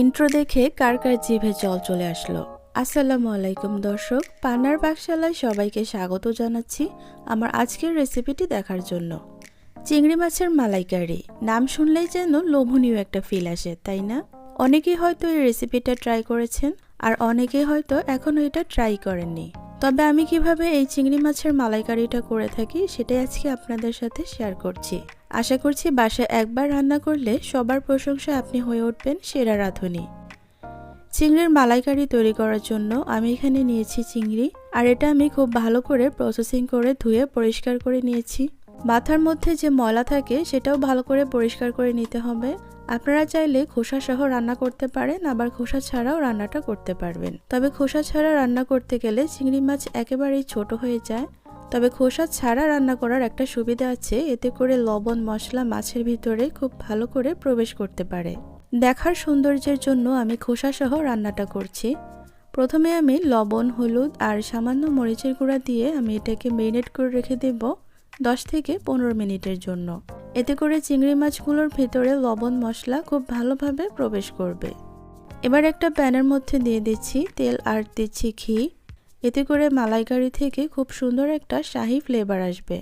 Intro দেখে কার কার জিভে জল চলে আসলো। আসসালামু আলাইকুম দর্শক, পানার পাকশালায় সবাইকে স্বাগত জানাচ্ছি আমার আজকের রেসিপিটি দেখার জন্য। চিংড়ি মাছের মালাইকারি নাম শুনলেই যেন লোভনীয় একটা ফিল আসে, তাই না? অনেকেই হয়তো এই রেসিপিটা ট্রাই করেছেন, আর অনেকেই হয়তো এখনও এটা ট্রাই করেননি। তবে আমি কিভাবে এই চিংড়ি মাছের মালাইকারিটা করে থাকি সেটাই আজকে আপনাদের সাথে শেয়ার করছি। আশা করছি বাসায় একবার রান্না করলে সবার প্রশংসা আপনি হয়ে উঠবেন সেরা রাঁধুনি। চিংড়ির মালাইকারি তৈরি করার জন্য আমি এখানে নিয়েছি চিংড়ি, আর এটা আমি খুব ভালো করে প্রসেসিং করে ধুয়ে পরিষ্কার করে নিয়েছি। মাথার মধ্যে যে ময়লা থাকে সেটাও ভালো করে পরিষ্কার করে নিতে হবে। আপনারা চাইলে খোসা সহ রান্না করতে পারেন, আবার খোসা ছাড়াও রান্নাটা করতে পারবেন। তবে খোসা ছাড়া রান্না করতে গেলে চিংড়ি মাছ একেবারেই ছোট হয়ে যায়। তবে খোসা ছাড়া রান্না করার একটা সুবিধা আছে, এতে করে লবণ মশলা মাছের ভিতরে খুব ভালো করে প্রবেশ করতে পারে। দেখার সৌন্দর্যের জন্য আমি খোসা সহ রান্নাটা করছি। প্রথমে আমি লবণ, হলুদ আর সামান্য মরিচের গুঁড়া দিয়ে আমি এটাকে মেরিনেট করে রেখে দেব 10 থেকে 15 মিনিটের জন্য। এতে করে চিংড়ি মাছগুলোর ভেতরে লবণ মশলা খুব ভালোভাবে প্রবেশ করবে। এবার একটা প্যানের মধ্যে দিয়ে দিচ্ছি তেল আর দিচ্ছি ঘি। এতে করে মালাইকারি থেকে খুব সুন্দর একটা শাহি ফ্লেভার আসবে।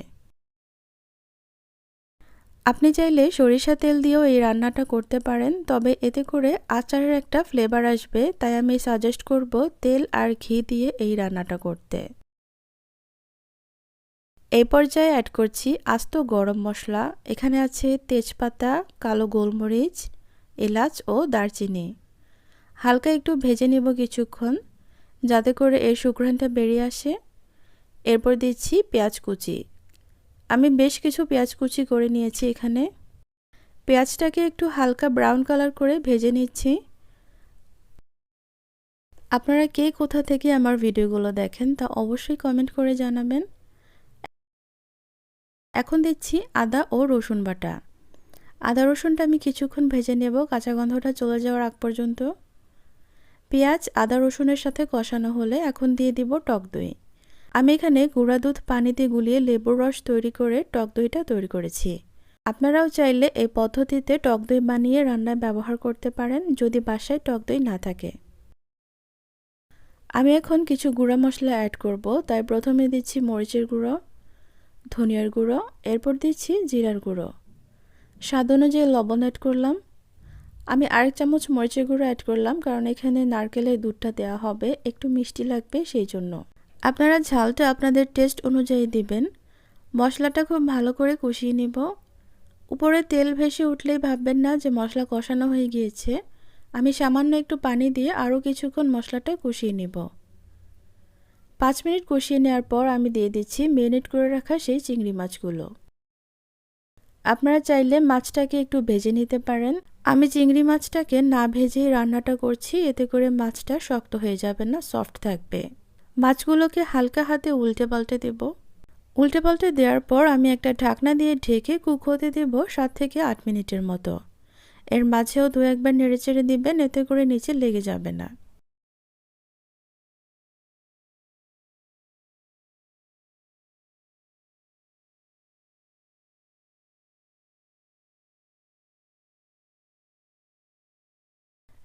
আপনি চাইলে সরিষা তেল দিয়েও এই রান্নাটা করতে পারেন, তবে এতে করে আচারের একটা ফ্লেভার আসবে, তাই আমি সাজেস্ট করব তেল আর ঘি দিয়ে এই রান্নাটা করতে। এই পর্যায়ে অ্যাড করছি আস্ত গরম মশলা। এখানে আছে তেজপাতা, কালো গোলমরিচ, এলাচ ও দারচিনি। হালকা একটু ভেজে নেব কিছুক্ষণ, যাতে করে এর সুঘ্রাণটা বেরিয়ে আসে। এরপর দিচ্ছি পেঁয়াজ কুচি। আমি বেশ কিছু পেঁয়াজ কুচি করে নিয়েছি এখানে। পেঁয়াজটাকে একটু হালকা ব্রাউন কালার করে ভেজে নিচ্ছি। আপনারা কে কোথা থেকে আমার ভিডিওগুলো দেখেন তা অবশ্যই কমেন্ট করে জানাবেন। এখন দিচ্ছি আদা ও রসুন বাটা। আদা রসুনটা আমি কিছুক্ষণ ভেজে নেব, কাঁচা গন্ধটা চলে যাওয়ার আগ পর্যন্ত। পেঁয়াজ আদা রসুনের সাথে কষানো হলে এখন দিয়ে দিব টক দই। আমি এখানে গুঁড়া দুধ পানিতে গুলিয়ে লেবুর রস তৈরি করে টক দইটা তৈরি করেছি। আপনারাও চাইলে এই পদ্ধতিতে টক দই বানিয়ে রান্নায় ব্যবহার করতে পারেন যদি বাসায় টক দই না থাকে। আমি এখন কিছু গুঁড়া মশলা অ্যাড করব, তাই প্রথমে দিচ্ছি মরিচের গুঁড়ো, ধনিয়ার গুঁড়ো, এরপর দিচ্ছি জিরার গুঁড়ো। স্বাদ অনুযায়ী লবণ অ্যাড করলাম। আমি আরেক চামচ মরিচের গুঁড়ো অ্যাড করলাম, কারণ এখানে নারকেলের দুধটা দেওয়া হবে, একটু মিষ্টি লাগবে সেই জন্য। আপনারা ঝালটা আপনাদের টেস্ট অনুযায়ী দিবেন। মশলাটা খুব ভালো করে কষিয়ে নিব। উপরে তেল ভেসে উঠলেই ভাববেন না যে মশলা কষানো হয়ে গিয়েছে। আমি সামান্য একটু পানি দিয়ে আরও কিছুক্ষণ মশলাটা কষিয়ে নিব। 5 মিনিট কষিয়ে নেওয়ার পর আমি দিয়ে দিচ্ছি মেরিনেট করে রাখা সেই চিংড়ি মাছগুলো। আপনারা চাইলে মাছটাকে একটু ভেজে নিতে পারেন। আমি চিংড়ি মাছটাকে না ভেজেই রান্নাটা করছি, এতে করে মাছটা শক্ত হয়ে যাবে না, সফট থাকবে। মাছগুলোকে হালকা হাতে উল্টে পাল্টে দেব। উল্টে পাল্টে দেওয়ার পর আমি একটা ঢাকনা দিয়ে ঢেকে কুক হতে দেব 7 থেকে 8 মিনিটের মতো। এর মাঝেও 2-1 বার নেড়েচেড়ে দিবেন, এতে করে নিচে লেগে যাবে না।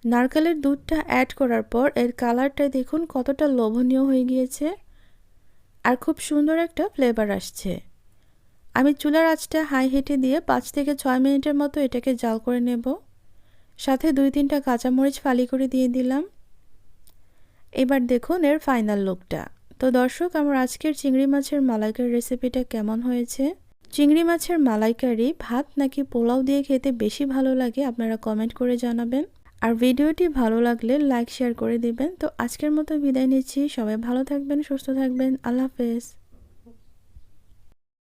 নারকেলের দুধটা অ্যাড করার পর এর কালারটা দেখুন কতটা লোভনীয় হয়ে গিয়েছে, আর খুব সুন্দর একটা ফ্লেভার আসছে। আমি চুলার আঁচটা হাই হিটে দিয়ে 5 থেকে 6 মিনিটের মতো এটাকে জাল করে নেব। সাথে 2-3টা কাঁচামরিচ ফালি করে দিয়ে দিলাম। এবার দেখুন এর ফাইনাল লুকটা। তো দর্শক, আমার আজকের চিংড়ি মাছের মালাইকারি রেসিপিটা কেমন হয়েছে? চিংড়ি মাছের মালাইকারি ভাত নাকি পোলাও দিয়ে খেতে বেশি ভালো লাগে আপনারা কমেন্ট করে জানাবেন। আর ভিডিওটি ভালো লাগলে লাইক শেয়ার করে দিবেন। তো আজকের মতো বিদায় নিচ্ছি। সবাই ভালো থাকবেন, সুস্থ থাকবেন। আল্লাহ হাফেজ।